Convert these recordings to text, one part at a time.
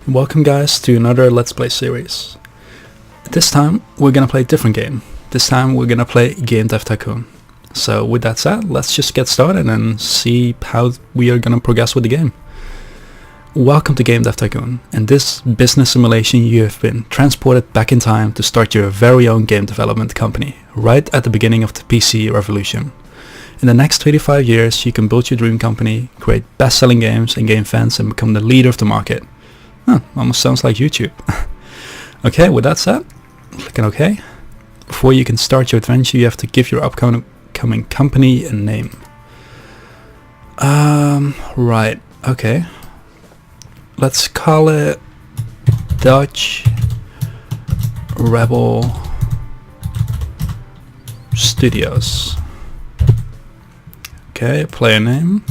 Welcome guys to another Let's Play series. This time we're gonna play a different game. This time we're gonna play GameDev Tycoon. So with that said, let's just get started and see how we are gonna progress with the game. Welcome to GameDev Tycoon. In this business simulation you have been transported back in time to start your very own game development company, right at the beginning of the PC revolution. In the next 25 years you can build your dream company, create best-selling games and game fans, and become the leader of the market. Almost sounds like YouTube. Okay, with that said, click on OK. Before you can start your adventure, you have to give your upcoming company a name. Right, okay. Let's call it Dutch Rebel Studios. Okay, player name.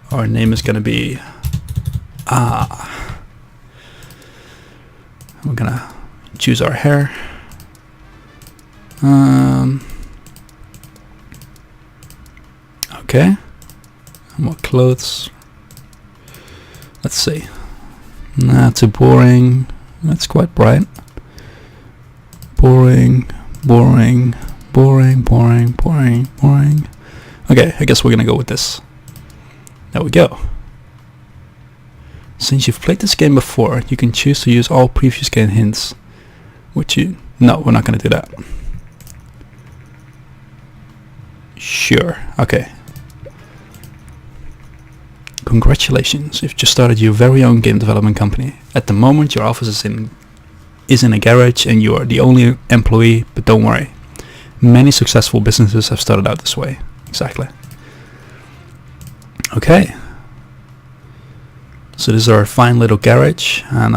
Our name is gonna be we're gonna choose our hair. Okay. More clothes. Let's see. Nah, too boring. That's quite bright. Boring. Okay, I guess we're gonna go with this. There we go. Since you've played this game before, you can choose to use all previous game hints. No, we're not going to do that. Sure, okay. Congratulations, you've just started your very own game development company. At the moment your office is in a garage and you are the only employee, but don't worry. Many successful businesses have started out this way. Exactly. Okay. So this is our fine little garage, and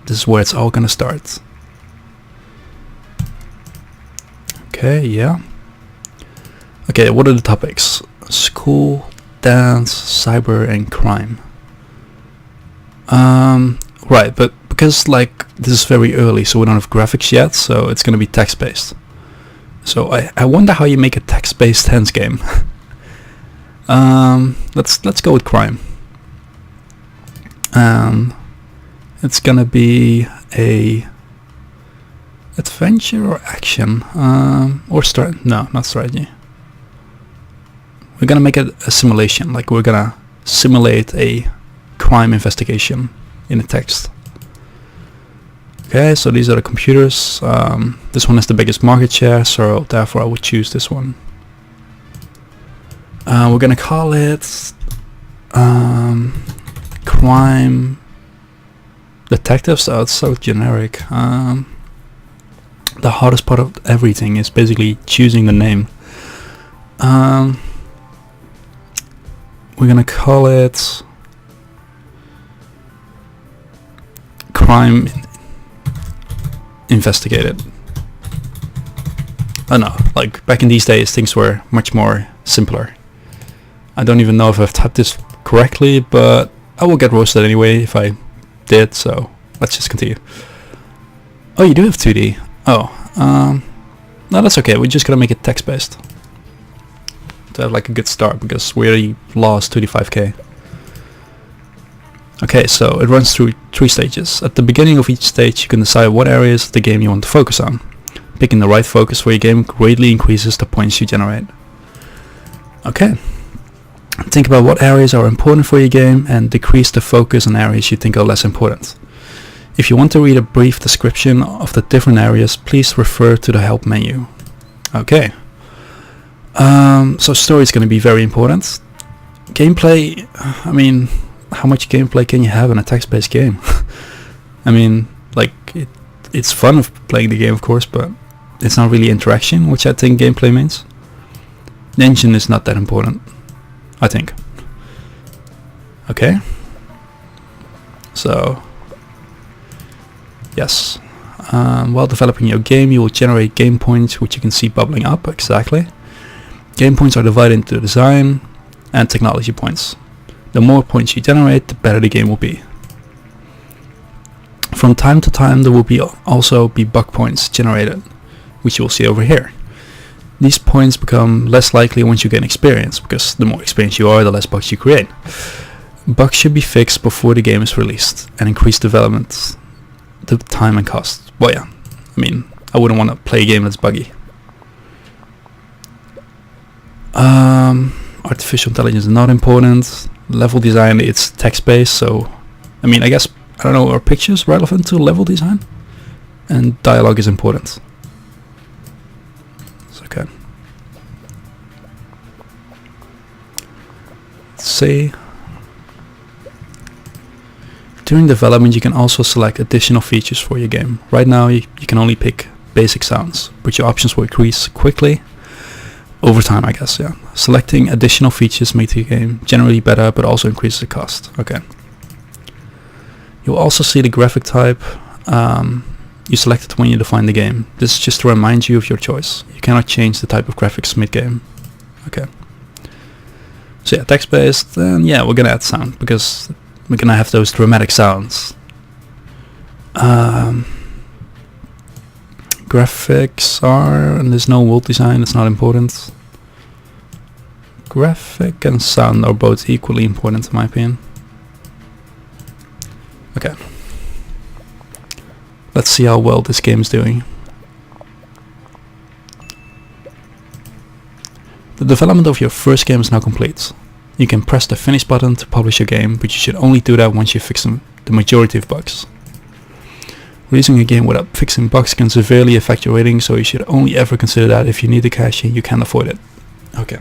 this is where it's all gonna start. Okay, yeah. Okay, what are the topics? School, dance, cyber, and crime. Right, but because like this is very early, so we don't have graphics yet, so it's gonna be text-based. So I wonder how you make a text-based tense game. Let's go with crime. It's gonna be a adventure or action, or not strategy. We're gonna make it a simulation, like we're gonna simulate a crime investigation in the text. Okay, so these are the computers. This one has the biggest market share, so therefore I would choose this one. We're gonna call it crime detective, so it's so generic. The hardest part of everything is basically choosing the name. We're gonna call it crime investigated. I don't know, like back in these days things were much more simpler. I don't even know if I've typed this correctly, but I will get roasted anyway if I did, so let's just continue. Oh, you do have 2D. Oh, no, that's okay. We're just gonna make it text-based to have like a good start, because we already lost 25k. Okay, so it runs through 3 stages. At the beginning of each stage you can decide what areas of the game you want to focus on. Picking the right focus for your game greatly increases the points you generate. Okay. Think about what areas are important for your game and decrease the focus on areas you think are less important. If you want to read a brief description of the different areas, please refer to the help menu. Okay. So story is going to be very important. Gameplay, I mean, how much gameplay can you have in a text-based game? I mean, like, it's fun of playing the game of course, but it's not really interaction, which I think gameplay means. The engine is not that important, I think. Okay. So, yes. While developing your game, you will generate game points, which you can see bubbling up. Exactly. Game points are divided into design and technology points. The more points you generate, the better the game will be. From time to time, there will also be bug points generated, which you will see over here. These points become less likely once you gain experience, because the more experience you are, the less bugs you create. Bugs should be fixed before the game is released and increase development, the time and cost. Well, yeah, I mean, I wouldn't want to play a game that's buggy. Artificial intelligence is not important. Level design, it's text-based, so I mean, I guess, I don't know, are pictures relevant to level design? And dialogue is important. It's okay. Let's see. During development, you can also select additional features for your game. Right now, you can only pick basic sounds, but your options will increase quickly over time, I guess, yeah. Selecting additional features makes the game generally better, but also increases the cost. Okay. You'll also see the graphic type you selected when you define the game. This is just to remind you of your choice. You cannot change the type of graphics mid-game. Okay. So yeah, text-based, then yeah, we're gonna add sound, because we're gonna have those dramatic sounds. Graphics are, and there's no world design, it's not important. Graphic and sound are both equally important in my opinion. Okay. Let's see how well this game is doing. The development of your first game is now complete. You can press the finish button to publish your game, but you should only do that once you fix the majority of bugs. Releasing a game without fixing bugs can severely affect your rating, so you should only ever consider that if you need the cash and you can't afford it. Okay.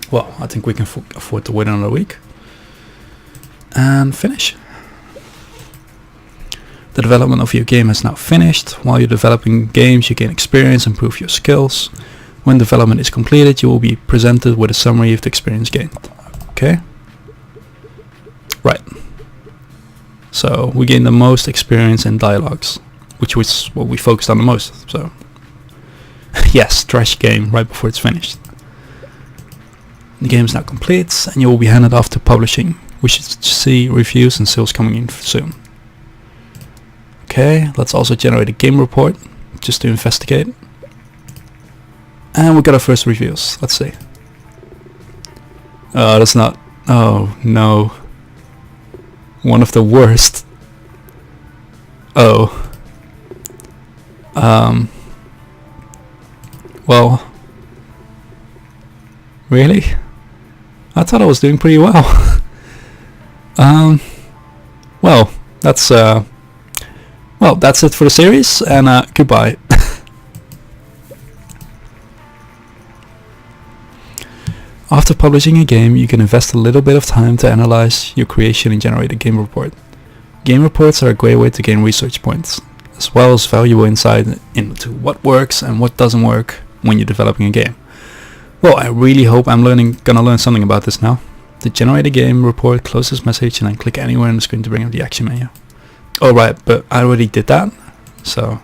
Well, I think we can afford to wait another week. And finish. The development of your game is now finished. While you're developing games, you gain experience and improve your skills. When development is completed, you will be presented with a summary of the experience gained. Okay. Right. So we gained the most experience in dialogues, which was what we focused on the most. So yes, trash game right before it's finished. The game is now complete, and you will be handed off to publishing. We should see reviews and sales coming in soon. Okay, let's also generate a game report just to investigate. And we got our first reviews. Let's see. Oh, that's not. Oh no. One of the worst. Oh. Well. Really? I thought I was doing pretty well. Well, that's it for the series, and goodbye. After publishing a game, you can invest a little bit of time to analyze your creation and generate a game report. Game reports are a great way to gain research points, as well as valuable insight into what works and what doesn't work when you're developing a game. Well, I really hope I'm gonna learn something about this now. To generate a game report, close this message and then click anywhere on the screen to bring up the action menu. Alright, but I already did that, so...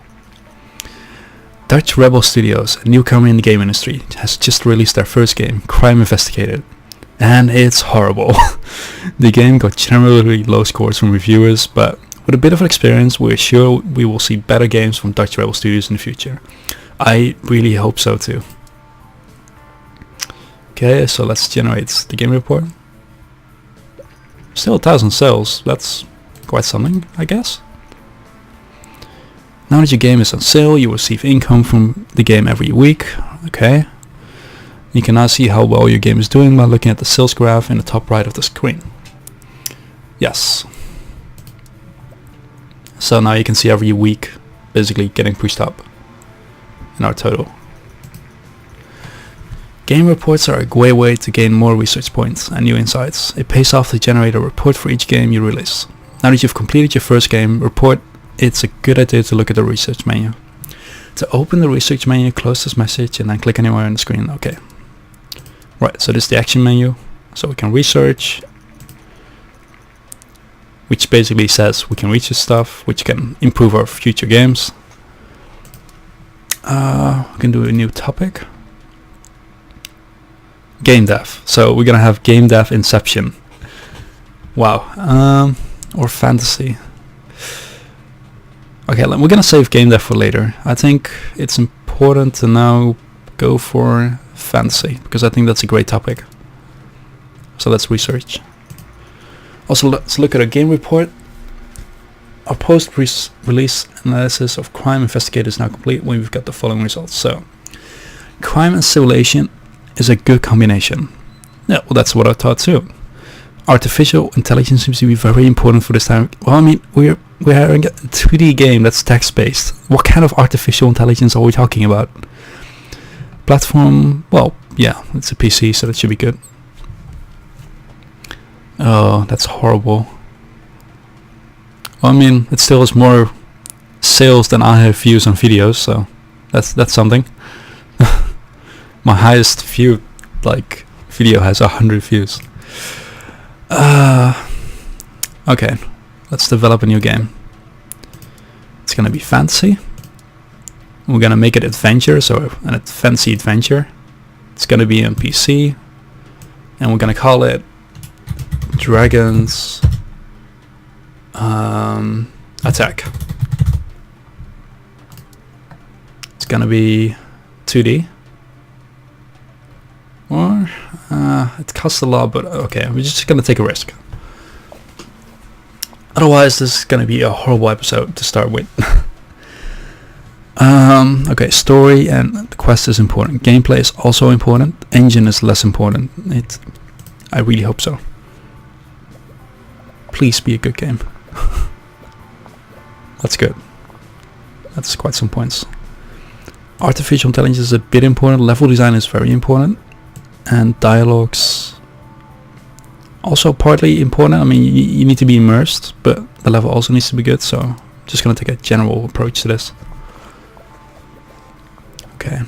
Dutch Rebel Studios, a newcomer in the game industry, has just released their first game, Crime Investigated. And it's horrible. The game got generally low scores from reviewers, but with a bit of experience, we're sure we will see better games from Dutch Rebel Studios in the future. I really hope so too. Okay, so let's generate the game report. Still 1,000 sales, that's quite something, I guess. Now that your game is on sale, you receive income from the game every week. Okay. You can now see how well your game is doing by looking at the sales graph in the top right of the screen. Yes. So now you can see every week basically getting pushed up in our total. Game reports are a great way to gain more research points and new insights. It pays off to generate a report for each game you release. Now that you've completed your first game report, it's a good idea to look at the research menu. To open the research menu, close this message and then click anywhere on the screen. Okay. Right, so this is the action menu. So we can research, which basically says we can research stuff, which can improve our future games. We can do a new topic. Game dev. So we're gonna have game dev Inception. Wow. Or fantasy. Okay, we're gonna save game dev for later. I think it's important to now go for fantasy, because I think that's a great topic. So let's research. Also, let's look at a game report. Our post-release analysis of crime investigator is now complete when we've got the following results. So, crime and simulation is a good combination. Yeah, well, that's what I thought too. Artificial intelligence seems to be very important for this time. Well, I mean, we're having a 2D game that's text-based. What kind of artificial intelligence are we talking about? Platform, well, yeah, it's a PC, so that should be good. Oh, that's horrible. Well, I mean, it still has more sales than I have views on videos, so that's something. My highest view, like, video has 100 views. Okay, let's develop a new game. It's gonna be fantasy. We're gonna make it adventure, so a fantasy adventure. It's gonna be on PC, and we're gonna call it Dragons Attack. It's gonna be 2D, or it costs a lot, but okay, we're just gonna take a risk. Otherwise, this is gonna be a horrible episode to start with. Okay, story and the quest is important. Gameplay is also important. Engine is less important. I really hope so. Please be a good game. That's good. That's quite some points. Artificial intelligence is a bit important. Level design is very important. And dialogues also partly important. I mean, you need to be immersed, but the level also needs to be good. So I'm just going to take a general approach to this. Okay.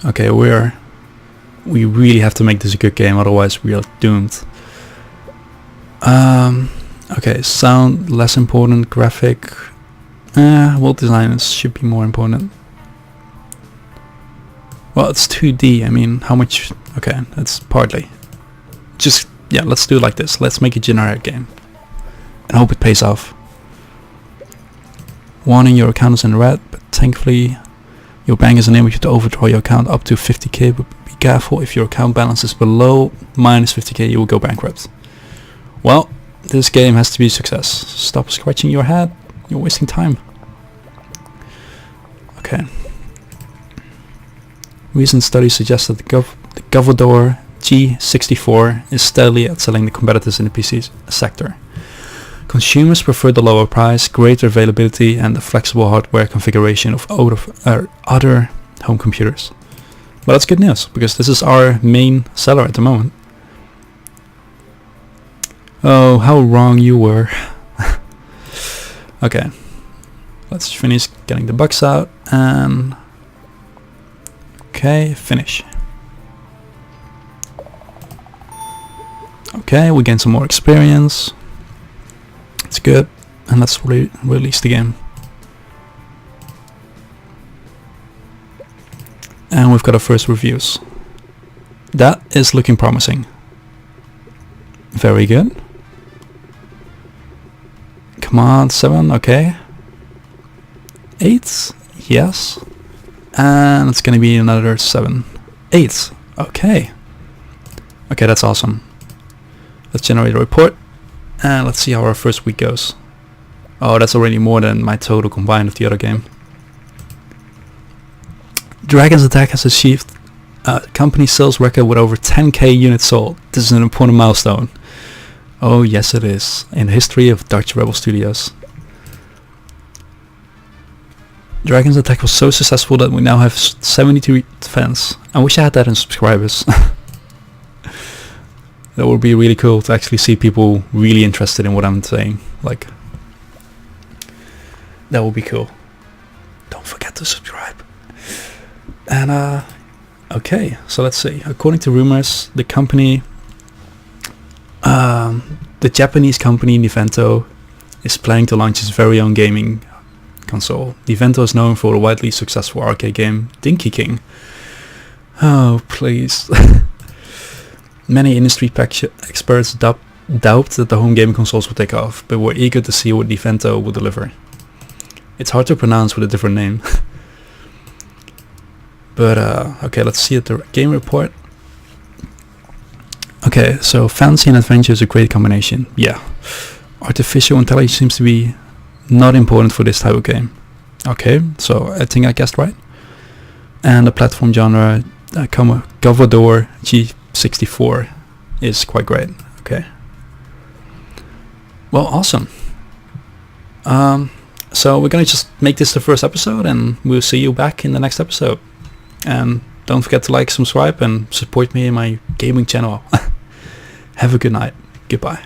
Okay, we really have to make this a good game, otherwise we are doomed. Okay, sound less important, graphic, world design should be more important. Well, it's 2D, I mean, how much, okay, that's partly. Just, yeah, let's do it like this, let's make a generic game. And hope it pays off. Warning, your account is in red, but thankfully your bank is unable to overdraw your account up to 50k, but be careful, if your account balance is below minus 50k, you will go bankrupt. Well, this game has to be a success. Stop scratching your head, you're wasting time. Okay. Recent studies suggest that the Commodore G64 is steadily outselling the competitors in the PC sector. Consumers prefer the lower price, greater availability, and the flexible hardware configuration of other home computers. But that's good news, because this is our main seller at the moment. Oh, how wrong you were. Okay, let's finish getting the bugs out, and okay, finish. Okay, we gain some more experience. It's good, and let's release the game. And we've got our first reviews. That is looking promising. Very good. Come on, 7, okay. 8, yes. And it's gonna be another 7. 8, okay. Okay, that's awesome. Let's generate a report. And let's see how our first week goes. Oh, that's already more than my total combined of the other game. Dragon's Attack has achieved a company sales record with over 10k units sold. This is an important milestone. Oh yes it is, in the history of Dutch Rebel Studios. Dragon's Attack was so successful that we now have 72 fans. I wish I had that in subscribers. That would be really cool to actually see people really interested in what I'm saying. Like, that would be cool. Don't forget to subscribe. And okay, so let's see. According to rumors, the company, the Japanese company Nintendo, is planning to launch its very own gaming console. Nintendo is known for the widely successful arcade game Dinky King. Oh, please. Many industry experts doubt that the home gaming consoles will take off, but we're eager to see what Nintendo will deliver. It's hard to pronounce with a different name. But okay, let's see the game report. Okay, so fantasy and adventure is a great combination. Yeah. Artificial intelligence seems to be not important for this type of game. Okay, so I think I guessed right. And the platform genre, Commodore G64 is quite great. Okay. Well, awesome. So we're gonna just make this the first episode, and we'll see you back in the next episode. And don't forget to like, subscribe, and support me in my gaming channel. Have a good night. Goodbye.